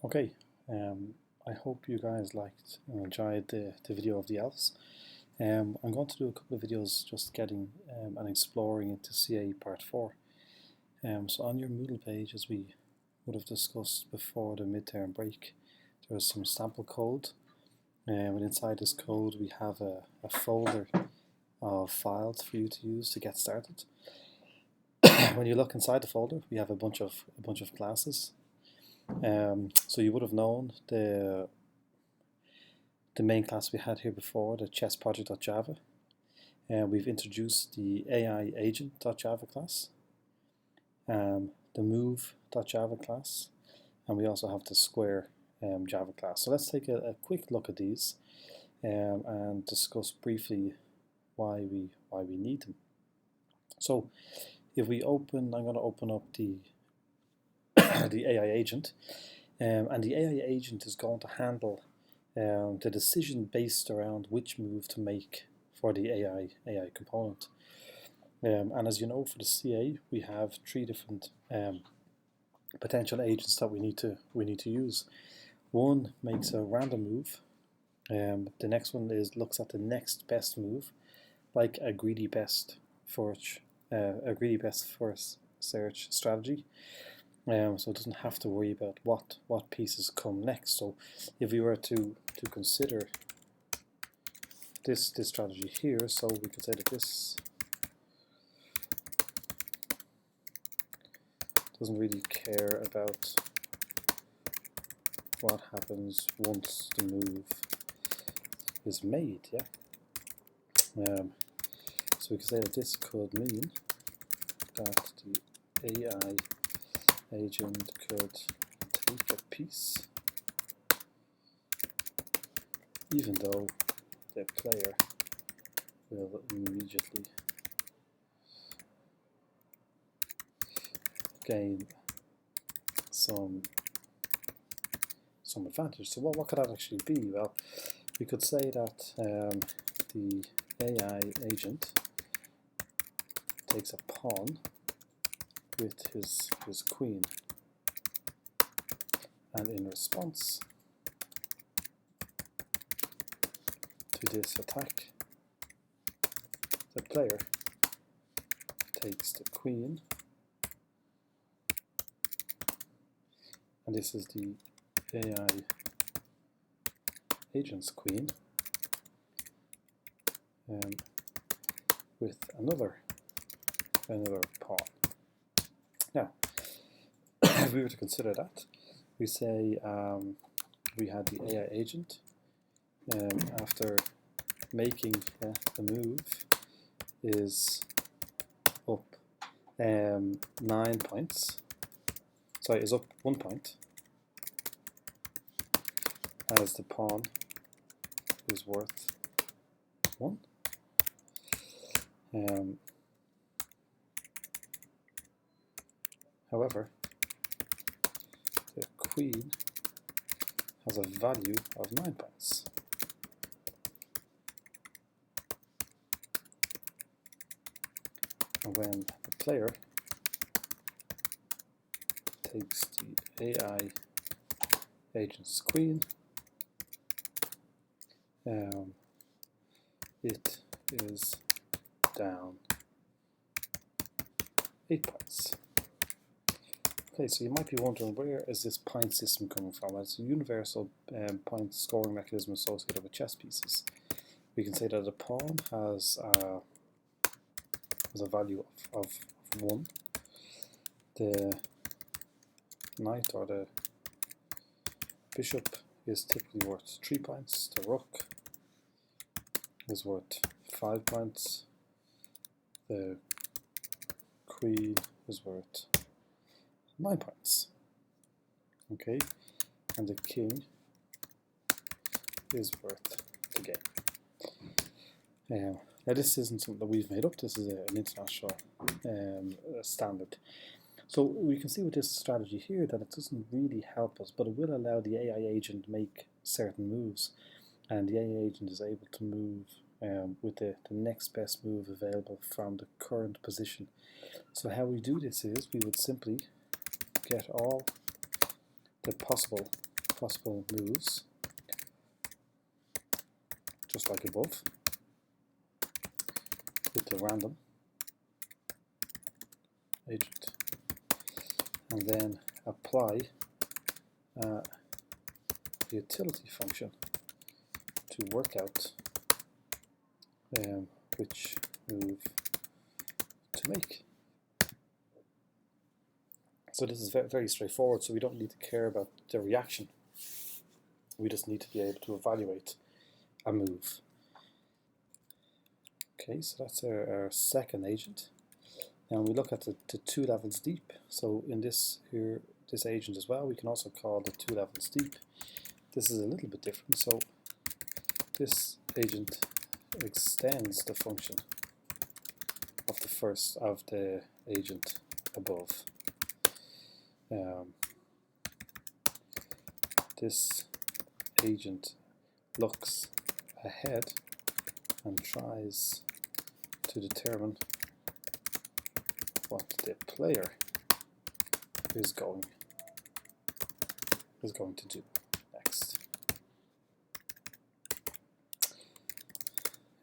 Okay, I hope you guys liked and enjoyed the video of the elves. I'm going to do a couple of videos just getting and exploring into CA Part 4. So on your Moodle page, as we would have discussed before the midterm break, there's some sample code. And inside this code we have a folder of files for you to use to get started. When you look inside the folder, we have a bunch of classes. So you would have known the main class we had here before, the chess project.java. We've introduced the AI agent.java class, the move.java class, and we also have the square Java class. So let's take a quick look at these and discuss briefly why we need them. So if we open, I'm going to open up the the AI agent, and the AI agent is going to handle the decision based around which move to make for the AI component. And as you know, for the CA, we have three different potential agents that we need to use. One makes a random move. The next one looks at the next best move, like a greedy best first search strategy. So it doesn't have to worry about what pieces come next. So if we were to consider this strategy here, so we could say that this doesn't really care about what happens once the move is made. So we could say that this could mean that the AI agent could take a piece even though the player will immediately gain some advantage. So what could that actually be? Well, we could say that the AI agent takes a pawn with his queen, and in response to this attack, the player takes the queen, and this is the AI agent's queen, with another pawn. Now, if we were to consider that, we say we had the AI agent after making the move is up 9 points. Sorry, is up 1 point, as the pawn is worth 1. However, the queen has a value of 9 points. And when the player takes the AI agent's queen, it is down 8 points. Okay, so you might be wondering, where is this point system coming from? It's a universal point scoring mechanism associated with chess pieces. We can say that a pawn has a value of 1. The knight or the bishop is typically worth 3 points. The rook is worth 5 points. The queen is worth 9 points. Okay, and the king is worth the game. Now this isn't something that we've made up, this is an international standard. So we can see with this strategy here that it doesn't really help us, but it will allow the AI agent to make certain moves, and the AI agent is able to move with the next best move available from the current position. So how we do this is we would simply get all the possible possible moves, just like above, with the random agent, and then apply a utility function to work out which move to make. So this is very straightforward, so we don't need to care about the reaction. We just need to be able to evaluate a move. Okay, so that's our second agent. Now we look at the 2 levels deep. So in this agent as well, we can also call the 2 levels deep. This is a little bit different. So this agent extends the function of the first of the agent above. This agent looks ahead and tries to determine what the player is going to do next.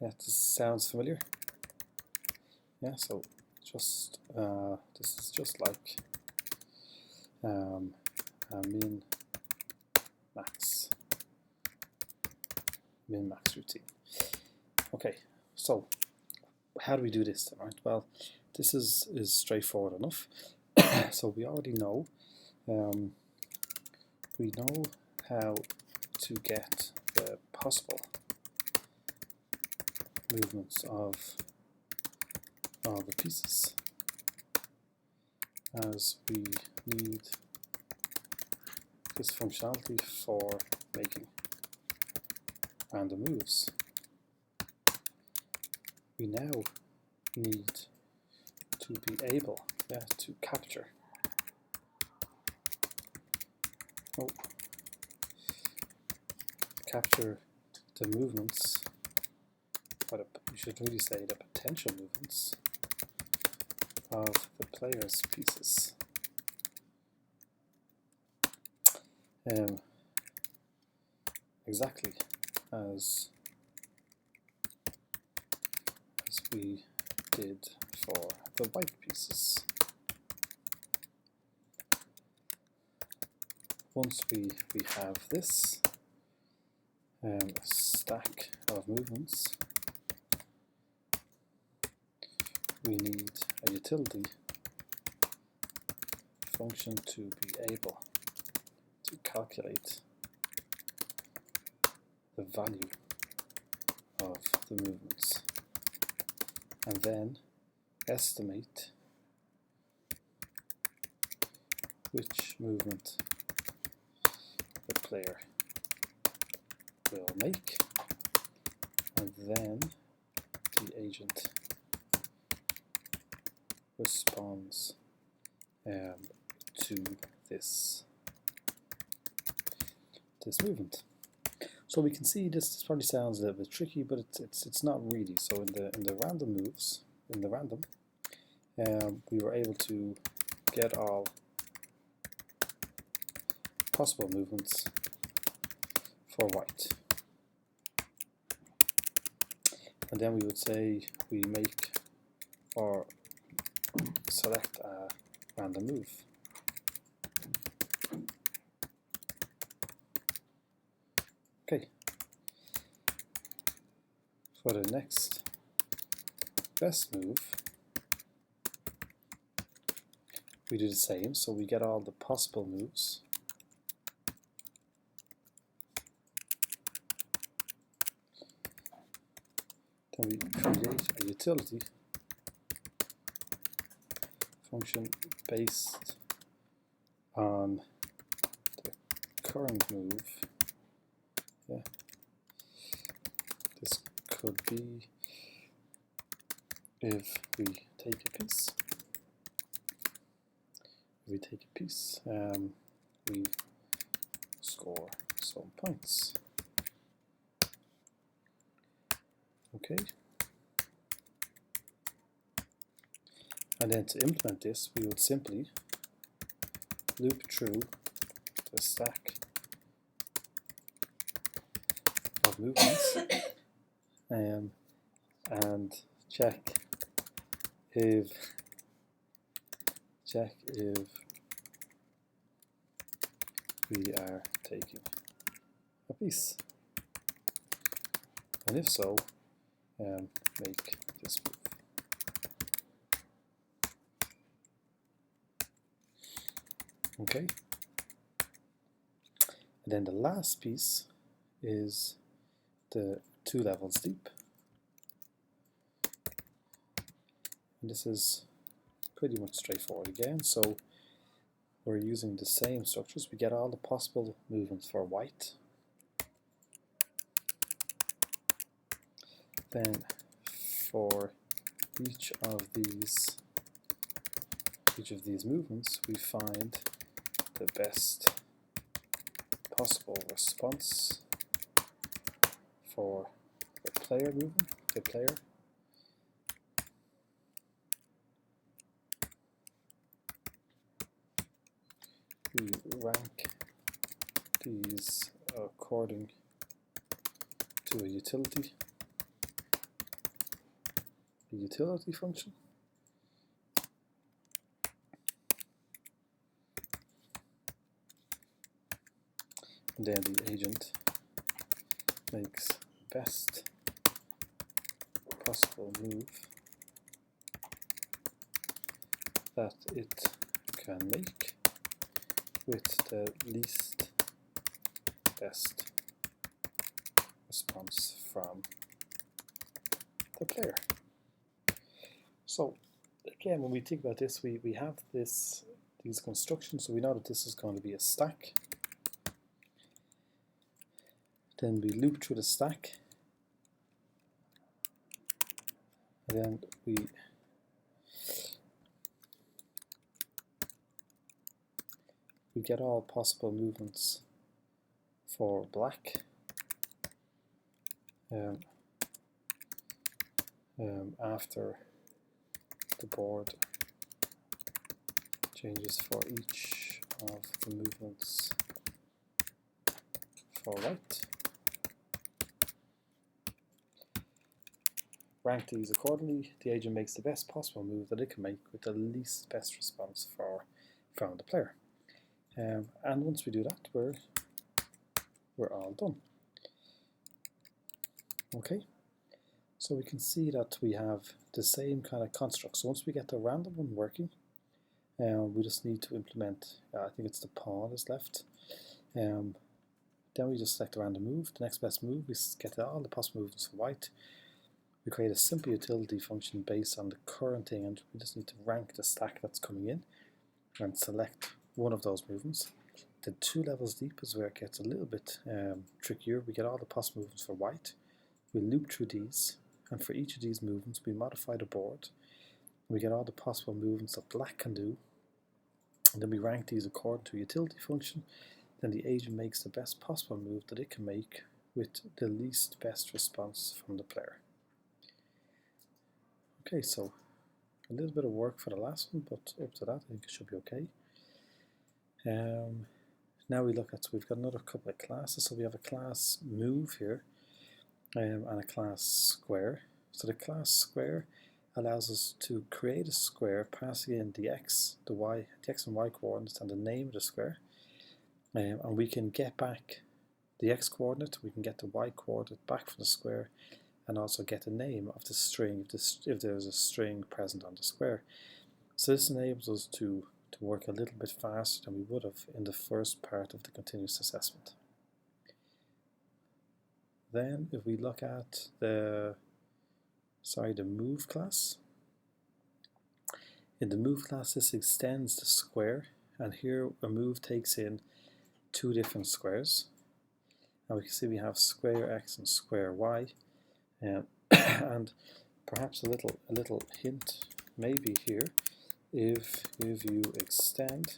Yeah, this sounds familiar. Yeah, so just this is just like a min-max routine. Okay, so how do we do this then, right? Well, this is straightforward enough. So we already know how to get the possible movements of all the pieces, as we need this functionality for making random moves. We now need to be able to capture the movements, but you should really say the potential movements of the player's pieces. Exactly as we did for the white pieces. Once we have this stack of movements, we need a utility function to be able to calculate the value of the movements and then estimate which movement the player will make, and then the agent responds to this movement. So we can see this probably sounds a little bit tricky, but it's not really. So in the random moves, we were able to get all possible movements for white, and then we would say we make or select a random move. Okay, for the next best move, we do the same, so we get all the possible moves. Then we create a utility function based on the current move. Yeah. This could be if we take a piece. We score some points. Okay. And then to implement this, we would simply loop through the stack movements and check if we are taking a piece, and if so, make this move. Okay, and then the last piece is the 2 levels deep, and this is pretty much straightforward again. So we're using the same structures. We get all the possible movements for white. Then for each of these movements, we find the best possible response for the player movement, the player. We rank these according to a utility function. And then the agent makes best possible move that it can make with the least best response from the player. So again, when we think about this, we have these constructions, so we know that this is going to be a stack. Then we loop through the stack, and then we get all possible movements for black after the board changes for each of the movements for white. Rank these accordingly. The agent makes the best possible move that it can make with the least best response from the player. And once we do that, we're all done. Okay, so we can see that we have the same kind of construct. So once we get the random one working, we just need to implement, I think it's the pawn is left. Then we just select the random move, the next best move, we get all the possible movements for white. We create a simple utility function based on the current thing, and we just need to rank the stack that's coming in and select one of those movements. The 2 levels deep is where it gets a little bit trickier. We get all the possible movements for white. We loop through these, and for each of these movements we modify the board. We get all the possible movements that black can do, and then we rank these according to a utility function. Then the agent makes the best possible move that it can make with the least best response from the player. Okay, so a little bit of work for the last one, but up to that I think it should be okay. Now we look at, so we've got another couple of classes. So we have a class move here and a class square. So the class square allows us to create a square passing in the x, the x and y coordinates and the name of the square. And we can get back the x coordinate, we can get the y coordinate back from the square, and also get the name of the string if there's a string present on the square. So this enables us to work a little bit faster than we would have in the first part of the continuous assessment. Then if we look at the move class, in the move class this extends the square, and here a move takes in 2 different squares. And we can see we have square x and square y. And perhaps a little hint maybe here, if you extend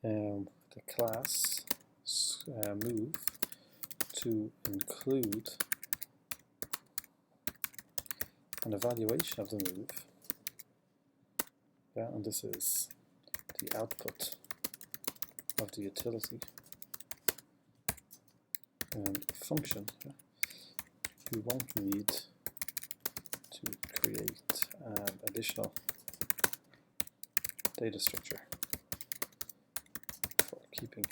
the class move to include an evaluation of the move, and this is the output of the utility function, you won't need to create an additional data structure for keeping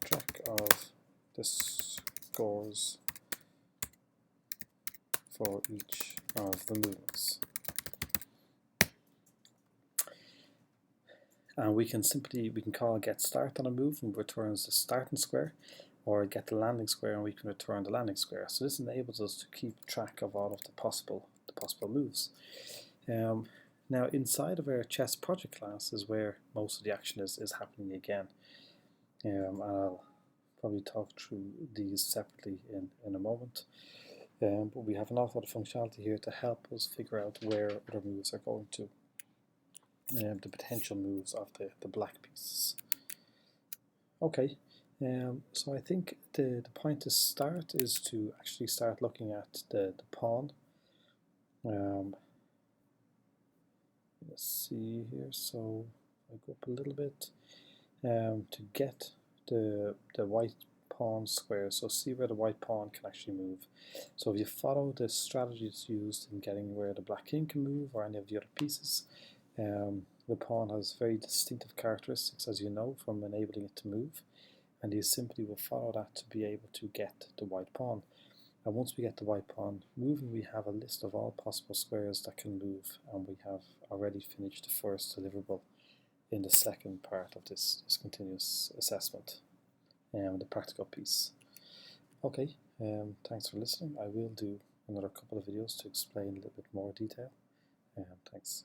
track of the scores for each of the movements. And we can call get start on a move and returns the starting square, or get the landing square and we can return the landing square. So this enables us to keep track of all of the possible moves. Now inside of our chess project class is where most of the action is happening again. And I'll probably talk through these separately in a moment. But we have an awful lot of functionality here to help us figure out where other moves are going to. The potential moves of the black pieces. Okay, so I think the point to start is to actually start looking at the pawn. Let's see here, so I go up a little bit to get the white pawn square, so see where the white pawn can actually move. So if you follow the strategies used in getting where the black king can move or any of the other pieces, the pawn has very distinctive characteristics, as you know, from enabling it to move, and you simply will follow that to be able to get the white pawn. And once we get the white pawn moving, we have a list of all possible squares that can move, and we have already finished the first deliverable in the second part of this continuous assessment, the practical piece. Okay, thanks for listening. I will do another couple of videos to explain a little bit more detail. Thanks.